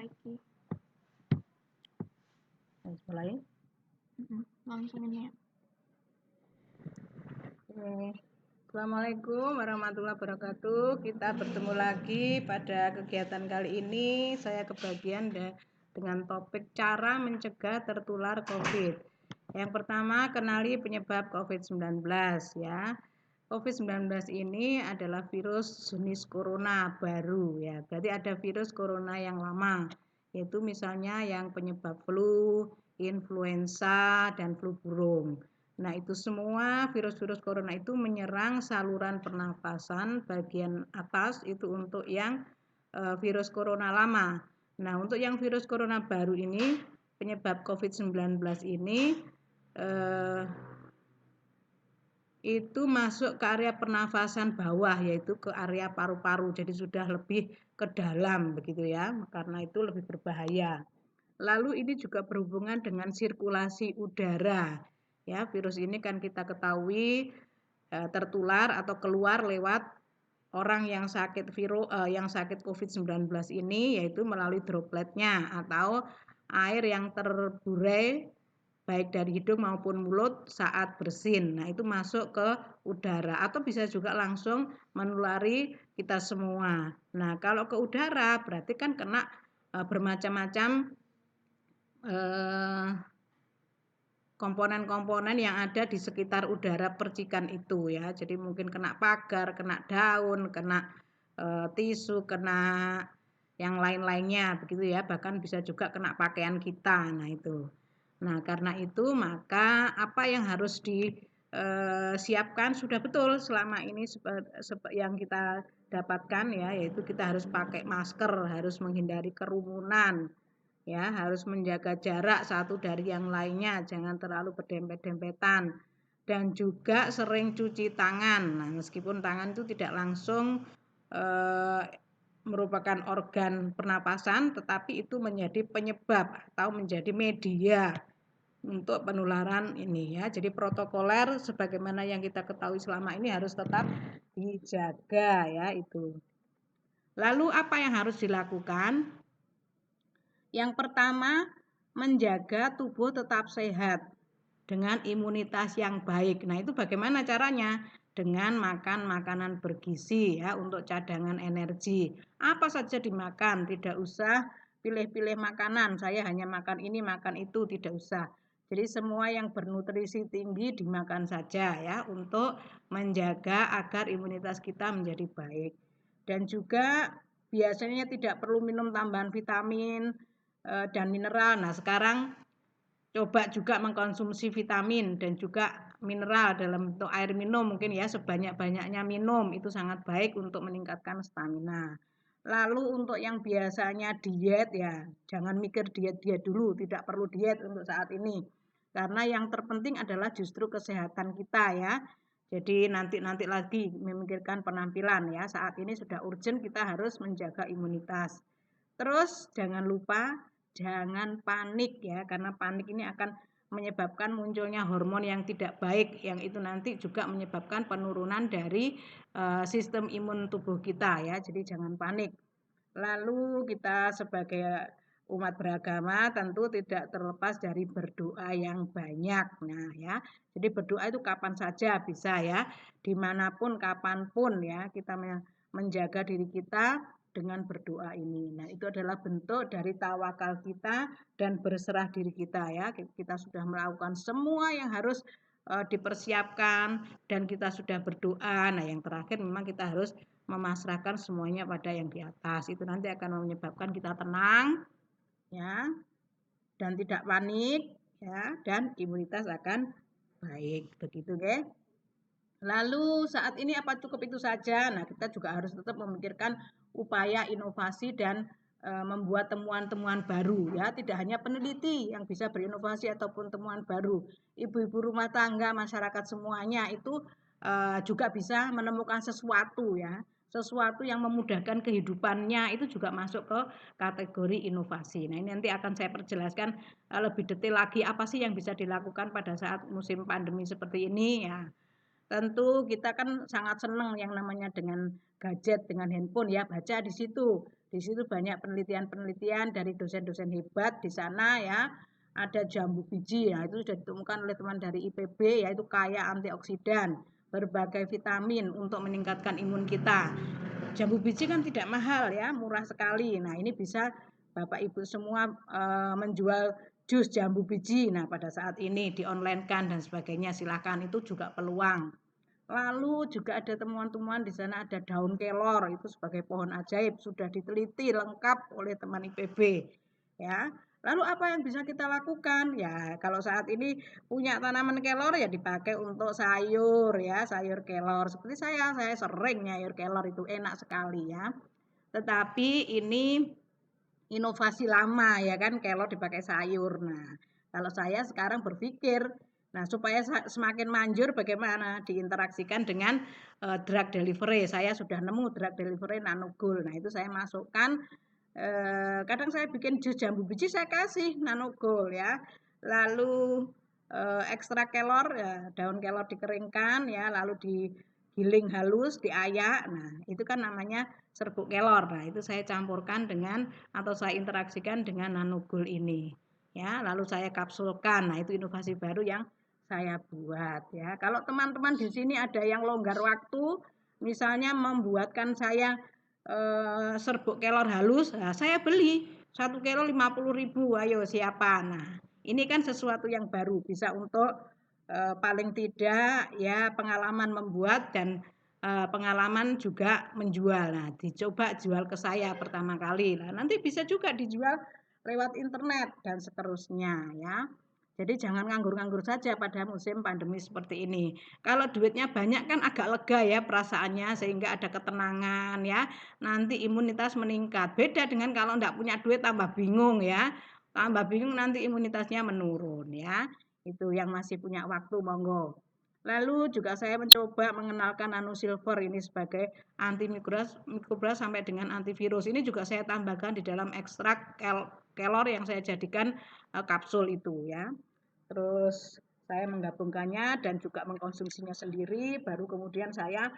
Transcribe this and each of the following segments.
iki. Mulai. Langsung ini ya. Oke. Assalamualaikum warahmatullahi wabarakatuh. Kita bertemu lagi pada kegiatan kali ini. Saya kebagian dengan topik cara mencegah tertular COVID. Yang pertama, kenali penyebab COVID-19 ya. COVID-19 ini adalah virus jenis corona baru ya. Berarti ada virus corona yang lama, yaitu misalnya yang penyebab flu, influenza, dan flu burung. Nah, itu semua virus-virus corona itu menyerang saluran pernafasan bagian atas itu untuk yang virus corona lama. Nah, untuk yang virus corona baru ini, penyebab COVID-19 ini itu masuk ke area pernafasan bawah, yaitu ke area paru-paru. Jadi sudah lebih ke dalam begitu ya, karena itu lebih berbahaya. Lalu ini juga berhubungan dengan sirkulasi udara. Ya, virus ini kan kita ketahui tertular atau keluar lewat orang yang sakit COVID-19 ini, yaitu melalui dropletnya atau air yang terburai baik dari hidung maupun mulut saat bersin. Nah, itu masuk ke udara atau bisa juga langsung menulari kita semua. Nah, kalau ke udara berarti kan kena bermacam-macam komponen-komponen yang ada di sekitar udara percikan itu ya. Jadi mungkin kena pagar, kena daun, kena tisu, kena yang lain-lainnya begitu ya. Bahkan bisa juga kena pakaian kita. Nah, itu. Nah, karena itu maka apa yang harus disiapkan sudah betul selama ini yang kita dapatkan ya, yaitu kita harus pakai masker, harus menghindari kerumunan. Ya, harus menjaga jarak satu dari yang lainnya, jangan terlalu berdempet-dempetan. Dan juga sering cuci tangan. Nah, meskipun tangan itu tidak langsung merupakan organ pernapasan, tetapi itu menjadi penyebab atau menjadi media untuk penularan ini ya. Jadi protokoler sebagaimana yang kita ketahui selama ini harus tetap dijaga ya itu. Lalu apa yang harus dilakukan? Yang pertama, menjaga tubuh tetap sehat dengan imunitas yang baik. Nah, itu bagaimana caranya? Dengan makan makanan bergizi ya untuk cadangan energi. Apa saja dimakan, tidak usah pilih-pilih makanan. Saya hanya makan ini, makan itu, tidak usah. Jadi semua yang bernutrisi tinggi dimakan saja ya untuk menjaga agar imunitas kita menjadi baik. Dan juga biasanya tidak perlu minum tambahan vitamin dan mineral. Nah, sekarang coba juga mengkonsumsi vitamin dan juga mineral dalam bentuk air minum mungkin ya, sebanyak-banyaknya minum, itu sangat baik untuk meningkatkan stamina. Lalu untuk yang biasanya diet ya, jangan mikir diet-diet dulu, tidak perlu diet untuk saat ini. Karena yang terpenting adalah justru kesehatan kita ya. Jadi nanti lagi memikirkan penampilan ya. Saat ini sudah urgent, kita harus menjaga imunitas. Terus jangan lupa jangan panik ya, karena panik ini akan menyebabkan munculnya hormon yang tidak baik, yang itu nanti juga menyebabkan penurunan dari sistem imun tubuh kita ya. Jadi jangan panik. Lalu kita sebagai umat beragama tentu tidak terlepas dari berdoa yang banyak. Nah ya, jadi berdoa itu kapan saja bisa ya, dimanapun kapanpun ya, kita menjaga diri kita dengan berdoa ini. Nah, itu adalah bentuk dari tawakal kita dan berserah diri kita ya. Kita sudah melakukan semua yang harus dipersiapkan dan kita sudah berdoa. Nah, yang terakhir memang kita harus memasrahkan semuanya pada yang di atas. Itu nanti akan menyebabkan kita tenang ya dan tidak panik ya, dan imunitas akan baik. Begitu, guys. Lalu saat ini apa cukup itu saja? Nah, kita juga harus tetap memikirkan upaya inovasi dan membuat temuan-temuan baru ya, tidak hanya peneliti yang bisa berinovasi ataupun temuan baru. Ibu-ibu rumah tangga, masyarakat semuanya itu juga bisa menemukan sesuatu ya, sesuatu yang memudahkan kehidupannya, itu juga masuk ke kategori inovasi. Nah, ini nanti akan saya perjelaskan lebih detail lagi apa sih yang bisa dilakukan pada saat musim pandemi seperti ini ya. Tentu kita kan sangat senang yang namanya dengan gadget, dengan handphone ya, baca di situ. Di situ banyak penelitian-penelitian dari dosen-dosen hebat di sana ya. Ada jambu biji, ya itu sudah ditemukan oleh teman dari IPB, yaitu kaya antioksidan, berbagai vitamin untuk meningkatkan imun kita. Jambu biji kan tidak mahal ya, murah sekali. Nah ini bisa Bapak Ibu semua menjual jus jambu biji. Nah pada saat ini di online kan dan sebagainya, silakan, itu juga peluang. Lalu juga ada temuan-temuan di sana, ada daun kelor itu sebagai pohon ajaib, sudah diteliti lengkap oleh teman IPB ya. Lalu apa yang bisa kita lakukan? Ya, kalau saat ini punya tanaman kelor ya dipakai untuk sayur ya, sayur kelor. Seperti saya sering nyayur kelor, itu enak sekali ya. Tetapi ini inovasi lama ya kan, kelor dipakai sayur. Nah, kalau saya sekarang berpikir, nah supaya semakin manjur bagaimana diinteraksikan dengan drug delivery. Saya sudah nemu drug delivery nanogul. Nah, itu saya masukkan, kadang saya bikin jus jambu biji saya kasih nanogul ya. Lalu ekstrak kelor ya, daun kelor dikeringkan ya, lalu digiling halus, diayak. Nah, itu kan namanya serbuk kelor. Nah, itu saya campurkan dengan atau saya interaksikan dengan nanogul ini. Ya, lalu saya kapsulkan. Nah, itu inovasi baru yang saya buat ya. Kalau teman-teman di sini ada yang longgar waktu, misalnya membuatkan saya serbuk kelor halus, nah, saya beli 1 kilo 50.000. Ayo siapa? Nah, ini kan sesuatu yang baru, bisa untuk paling tidak ya pengalaman membuat dan pengalaman juga menjual. Nah, dicoba jual ke saya pertama kali. Nah, nanti bisa juga dijual lewat internet dan seterusnya ya. Jadi jangan nganggur-nganggur saja pada musim pandemi seperti ini. Kalau duitnya banyak kan agak lega ya perasaannya, sehingga ada ketenangan ya. Nanti imunitas meningkat. Beda dengan kalau enggak punya duit tambah bingung ya. Tambah bingung nanti imunitasnya menurun ya. Itu yang masih punya waktu monggo. Lalu juga saya mencoba mengenalkan nanosilver ini sebagai antimikrobas sampai dengan antivirus. Ini juga saya tambahkan di dalam ekstrak kelor yang saya jadikan kapsul itu ya. Terus saya menggabungkannya dan juga mengkonsumsinya sendiri, baru kemudian saya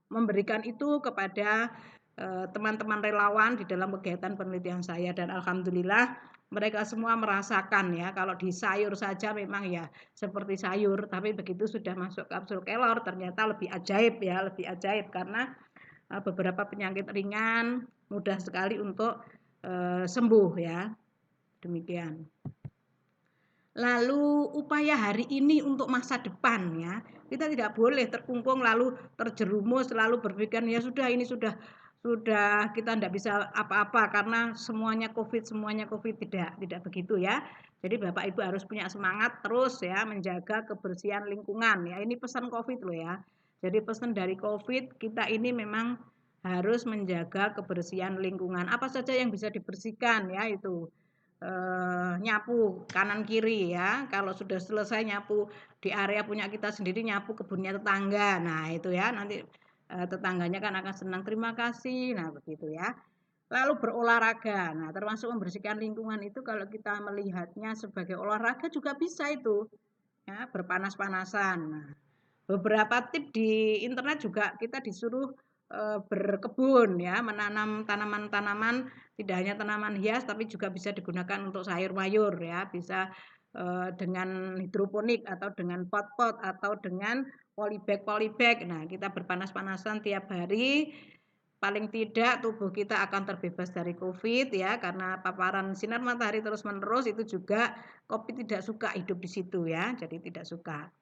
memberikan itu kepada teman-teman relawan di dalam kegiatan penelitian saya, dan alhamdulillah mereka semua merasakan ya, kalau di sayur saja memang ya seperti sayur, tapi begitu sudah masuk kapsul kelor ternyata lebih ajaib ya, lebih ajaib karena beberapa penyakit ringan mudah sekali untuk sembuh ya. Demikian. Lalu upaya hari ini untuk masa depan ya. Kita tidak boleh terkungkung lalu terjerumus lalu berpikir ya sudah ini sudah kita tidak bisa apa-apa karena semuanya Covid, tidak begitu ya. Jadi Bapak Ibu harus punya semangat terus ya menjaga kebersihan lingkungan ya. Ini pesan Covid loh ya. Jadi pesan dari Covid, kita ini memang harus menjaga kebersihan lingkungan. Apa saja yang bisa dibersihkan ya itu. Nyapu kanan kiri ya. Kalau sudah selesai nyapu di area punya kita sendiri, nyapu kebunnya tetangga. Nah, itu ya nanti tetangganya kan akan senang, terima kasih. Nah, begitu ya. Lalu berolahraga. Nah, termasuk membersihkan lingkungan itu kalau kita melihatnya sebagai olahraga juga bisa itu. Ya, berpanas-panasan. Nah, beberapa tips di internet juga kita disuruh berkebun ya, menanam tanaman-tanaman, tidak hanya tanaman hias tapi juga bisa digunakan untuk sayur mayur ya, bisa dengan hidroponik atau dengan pot-pot atau dengan polybag. Nah, kita berpanas-panasan tiap hari, paling tidak tubuh kita akan terbebas dari Covid ya, karena paparan sinar matahari terus-menerus itu juga Covid tidak suka hidup di situ ya, jadi tidak suka.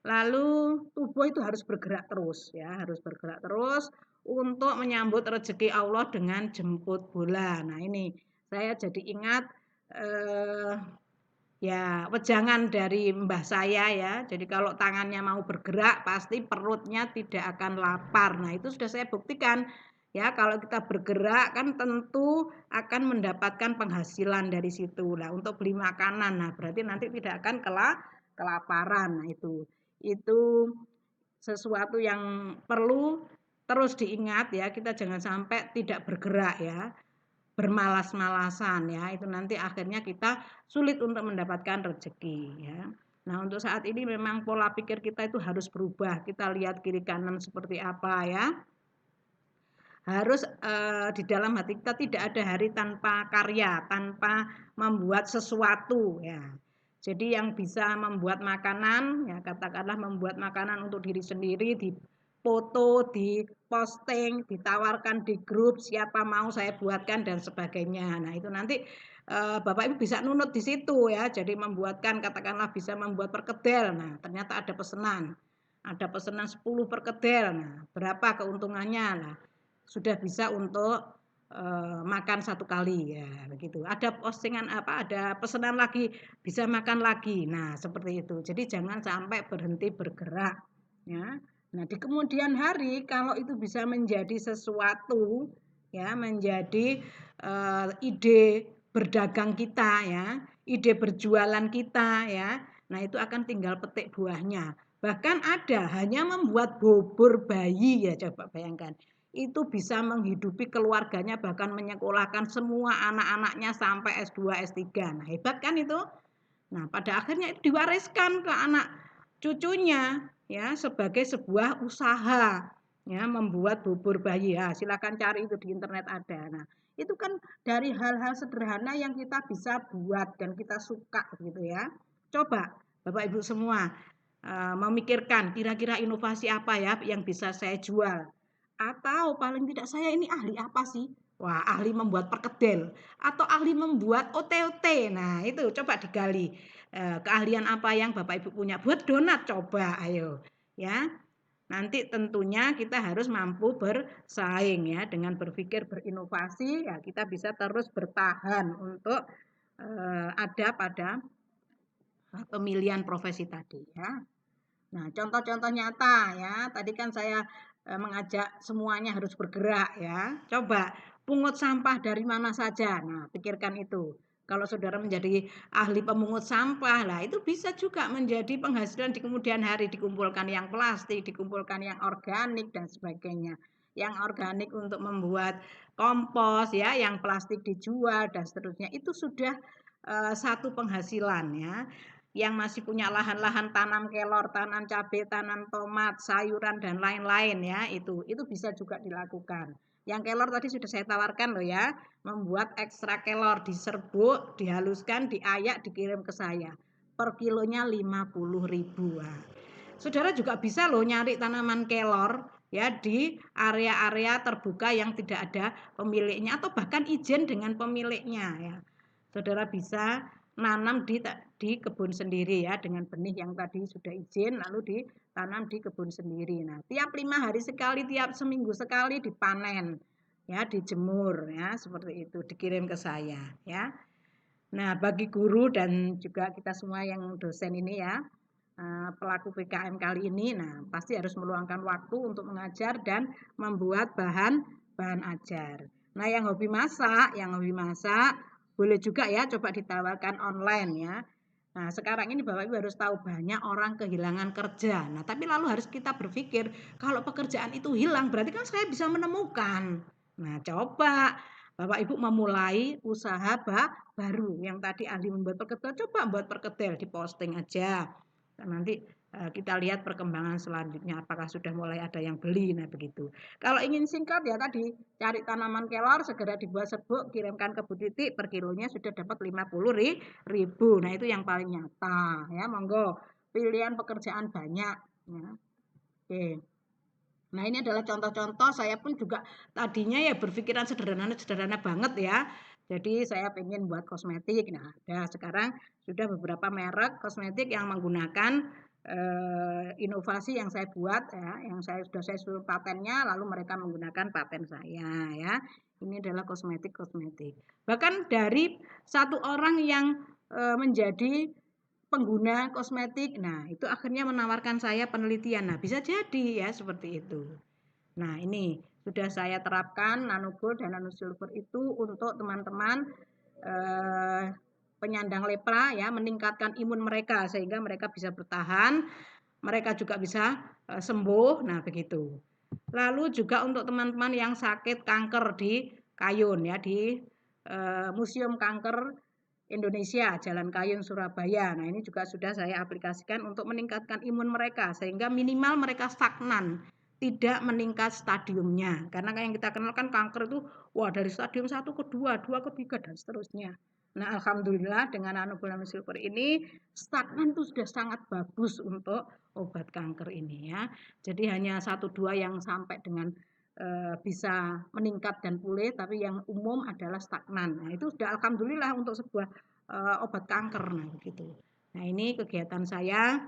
Lalu tubuh itu harus bergerak terus ya, harus bergerak terus untuk menyambut rezeki Allah dengan jemput bola. Nah, ini saya jadi ingat ya wejangan dari mbah saya ya. Jadi kalau tangannya mau bergerak pasti perutnya tidak akan lapar. Nah, itu sudah saya buktikan. Ya, kalau kita bergerak kan tentu akan mendapatkan penghasilan dari situ. Nah, untuk beli makanan, nah berarti nanti tidak akan kelaparan. Nah, itu sesuatu yang perlu terus diingat ya, kita jangan sampai tidak bergerak ya, bermalas-malasan ya, itu nanti akhirnya kita sulit untuk mendapatkan rezeki ya. Nah, untuk saat ini memang pola pikir kita itu harus berubah, kita lihat kiri kanan seperti apa ya. harus di dalam hati kita tidak ada hari tanpa karya, tanpa membuat sesuatu ya. Jadi yang bisa membuat makanan, ya katakanlah membuat makanan untuk diri sendiri, foto, di posting, ditawarkan di grup, siapa mau saya buatkan dan sebagainya. Nah itu nanti Bapak Ibu bisa nunut di situ ya. Jadi membuatkan katakanlah bisa membuat perkedel. Nah ternyata ada pesanan. Ada pesanan 10 perkedel. Nah berapa keuntungannya? Nah sudah bisa untuk makan satu kali ya begitu. Ada postingan apa? Ada pesanan lagi bisa makan lagi. Nah seperti itu. Jadi jangan sampai berhenti bergerak ya. Nah, di kemudian hari kalau itu bisa menjadi sesuatu ya, menjadi ide berdagang kita ya, ide berjualan kita ya. Nah, itu akan tinggal petik buahnya. Bahkan ada hanya membuat bubur bayi ya, coba bayangkan. Itu bisa menghidupi keluarganya bahkan menyekolahkan semua anak-anaknya sampai S2, S3. Nah, hebat kan itu? Nah, pada akhirnya itu diwariskan ke anak cucunya ya sebagai sebuah usaha ya membuat bubur bayi. Ya, silakan cari itu di internet ada. Nah, itu kan dari hal-hal sederhana yang kita bisa buat dan kita suka gitu ya. Coba Bapak Ibu semua memikirkan kira-kira inovasi apa ya yang bisa saya jual. Atau paling tidak saya ini ahli apa sih? Wah, ahli membuat perkedel atau ahli membuat OTOT. Nah, itu coba digali. Keahlian apa yang Bapak Ibu punya? Buat donat coba, ayo. Ya. Nanti tentunya kita harus mampu bersaing ya dengan berpikir berinovasi ya kita bisa terus bertahan untuk ada pada pemilihan profesi tadi ya. Nah, contoh-contoh nyata ya. Tadi kan saya mengajak semuanya harus bergerak ya. Coba pungut sampah dari mana saja. Nah, pikirkan itu. Kalau saudara menjadi ahli pemungut sampah, lah itu bisa juga menjadi penghasilan di kemudian hari, dikumpulkan yang plastik, dikumpulkan yang organik dan sebagainya. Yang organik untuk membuat kompos ya, yang plastik dijual dan seterusnya. Itu sudah satu penghasilan ya. Yang masih punya lahan-lahan tanam kelor, tanam cabai, tanam tomat, sayuran dan lain-lain ya, itu bisa juga dilakukan. Yang kelor tadi sudah saya tawarkan loh ya, membuat ekstra kelor diserbuk, dihaluskan, diayak, dikirim ke saya. Per kilonya 50.000. Saudara juga bisa loh nyari tanaman kelor ya di area-area terbuka yang tidak ada pemiliknya atau bahkan izin dengan pemiliknya ya. Saudara bisa nanam di kebun sendiri ya dengan benih yang tadi sudah izin lalu ditanam di kebun sendiri. Nah, tiap 5 hari sekali, tiap seminggu sekali dipanen ya, dijemur ya, seperti itu dikirim ke saya ya. Nah, bagi guru dan juga kita semua yang dosen ini ya, pelaku PKM kali ini, nah pasti harus meluangkan waktu untuk mengajar dan membuat bahan ajar. Nah, yang hobi masak boleh juga ya coba ditawarkan online ya. Nah, sekarang ini Bapak Ibu harus tahu banyak orang kehilangan kerja. Nah, tapi lalu harus kita berpikir kalau pekerjaan itu hilang berarti kan saya bisa menemukan. Nah, coba Bapak Ibu memulai usaha baru yang tadi ahli membuat perkedel, coba buat perkedel diposting aja. Dan nanti kita lihat perkembangan selanjutnya apakah sudah mulai ada yang beli. Nah begitu. Kalau ingin singkat ya tadi cari tanaman kelor segera dibuat serbuk kirimkan ke Bu Titik per kilonya sudah dapat 50.000. Nah itu yang paling nyata ya monggo pilihan pekerjaan banyak ya. Oke. Nah ini adalah contoh-contoh saya pun juga tadinya ya berpikiran sederhana banget ya. Jadi saya pengen buat kosmetik. Nah ada sekarang sudah beberapa merek kosmetik yang menggunakan inovasi yang saya buat ya, yang saya suruh patennya lalu mereka menggunakan paten saya ya. Ini adalah kosmetik. Bahkan dari satu orang yang menjadi pengguna kosmetik, nah itu akhirnya menawarkan saya penelitian. Nah bisa jadi ya seperti itu. Nah ini sudah saya terapkan nanogold dan nanosilver itu untuk teman-teman penyandang lepra ya, meningkatkan imun mereka sehingga mereka bisa bertahan, mereka juga bisa sembuh. Nah, begitu. Lalu juga untuk teman-teman yang sakit kanker di Kayun ya di Museum Kanker Indonesia Jalan Kayun Surabaya. Nah, ini juga sudah saya aplikasikan untuk meningkatkan imun mereka sehingga minimal mereka stagnan tidak meningkat stadiumnya. Karena yang kita kenal kan kanker itu wah dari stadium 1 ke 2, 2 ke 3 dan seterusnya. Nah, alhamdulillah dengan Nanobulan Silver ini stagnan itu sudah sangat bagus untuk obat kanker ini ya. Jadi hanya 1-2 yang sampai dengan bisa meningkat dan pulih, tapi yang umum adalah stagnan. Nah, itu sudah alhamdulillah untuk sebuah obat kanker. Nah, begitu. Nah, ini kegiatan saya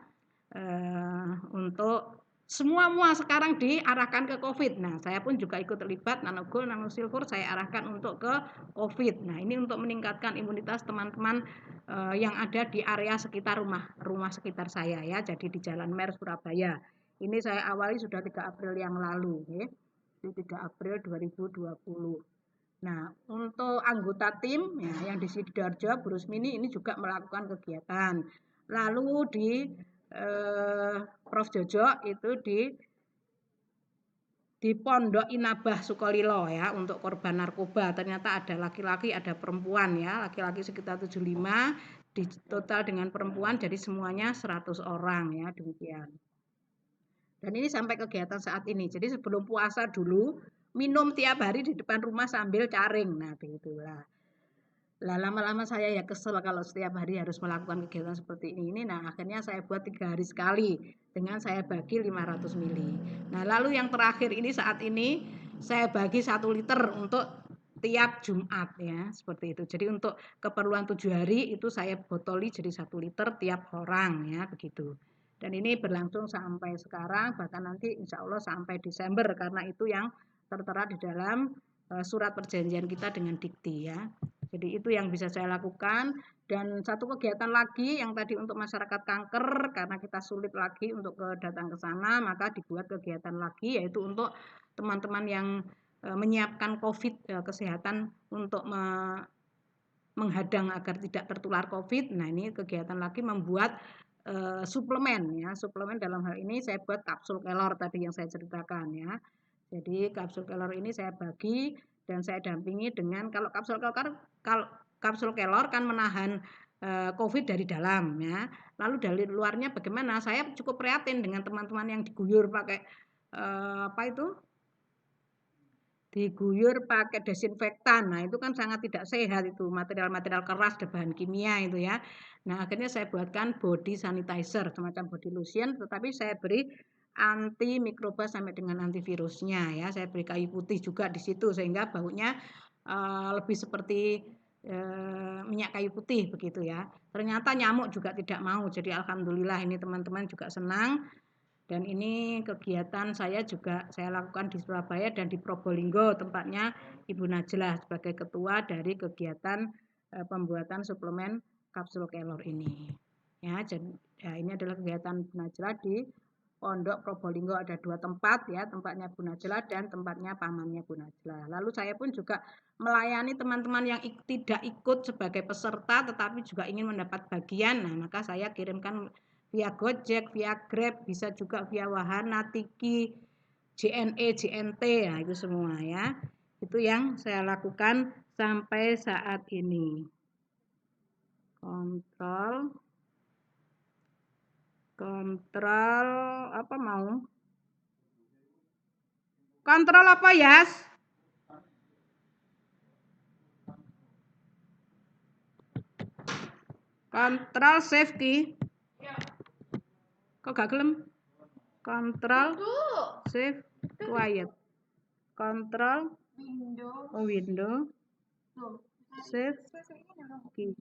untuk semua sekarang diarahkan ke COVID. Nah, saya pun juga ikut terlibat Nanogold, Nanosilver saya arahkan untuk ke COVID. Nah, ini untuk meningkatkan imunitas teman-teman yang ada di area sekitar rumah sekitar saya ya. Jadi di Jalan Mer Surabaya. Ini saya awali sudah 3 April yang lalu, ya. Di 3 April 2020. Nah, untuk anggota tim ya, yang di Sidoarjo, Bu Rusmini ini juga melakukan kegiatan. Lalu di Prof Jojo itu di Pondok Inabah Sukolilo ya untuk korban narkoba. Ternyata ada laki-laki, ada perempuan ya. Laki-laki sekitar 75, di total dengan perempuan jadi semuanya 100 orang ya, demikian. Dan ini sampai kegiatan saat ini. Jadi sebelum puasa dulu minum tiap hari di depan rumah sambil caring. Nah, begitulah. Lah lama-lama saya ya kesel kalau setiap hari harus melakukan kegiatan seperti ini. Nah, akhirnya saya buat 3 hari sekali dengan saya bagi 500 mili. Nah, lalu yang terakhir ini saat ini saya bagi 1 liter untuk tiap Jumat ya, seperti itu. Jadi untuk keperluan 7 hari itu saya botoli jadi 1 liter tiap orang ya, begitu. Dan ini berlangsung sampai sekarang, bahkan nanti insya Allah sampai Desember karena itu yang tertera di dalam surat perjanjian kita dengan Dikti ya. Jadi itu yang bisa saya lakukan. Dan satu kegiatan lagi yang tadi untuk masyarakat kanker, karena kita sulit lagi untuk datang ke sana, maka dibuat kegiatan lagi yaitu untuk teman-teman yang menyiapkan COVID kesehatan untuk menghadang agar tidak tertular COVID. Nah, ini kegiatan lagi membuat suplemen ya. Suplemen dalam hal ini saya buat kapsul kelor tadi yang saya ceritakan ya. Jadi kapsul kelor ini saya bagi dan saya dampingi dengan kalau kapsul kelor kan menahan COVID dari dalam ya. Lalu dari luarnya bagaimana? Saya cukup prihatin dengan teman-teman yang diguyur pakai apa itu? Diguyur pakai desinfektan. Nah, itu kan sangat tidak sehat itu, material-material keras dan bahan kimia itu ya. Nah, akhirnya saya buatkan body sanitizer, semacam body lotion, tetapi saya beri anti mikroba sampai dengan antivirusnya ya. Saya beri kayu putih juga di situ sehingga baunya lebih seperti minyak kayu putih begitu ya. Ternyata nyamuk juga tidak mau. Jadi alhamdulillah ini teman-teman juga senang. Dan ini kegiatan saya juga saya lakukan di Surabaya dan di Probolinggo, tempatnya Ibu Najlah sebagai ketua dari kegiatan pembuatan suplemen kapsul kelor ini. Ya, jadi ini adalah kegiatan Bu Najlah di Pondok Probolinggo, ada 2 tempat ya, tempatnya Bu Najlah dan tempatnya pamannya Bu Najlah. Lalu saya pun juga melayani teman-teman yang tidak ikut sebagai peserta tetapi juga ingin mendapat bagian. Nah, maka saya kirimkan via Gojek, via Grab, bisa juga via Wahana, Tiki, JNE, JNT, ya itu semua ya. Itu yang saya lakukan sampai saat ini. Kontrol apa mau? Kontrol apa Yas? Kontrol safety. Kok gak gelem? Kontrol save quiet. Kontrol window save key.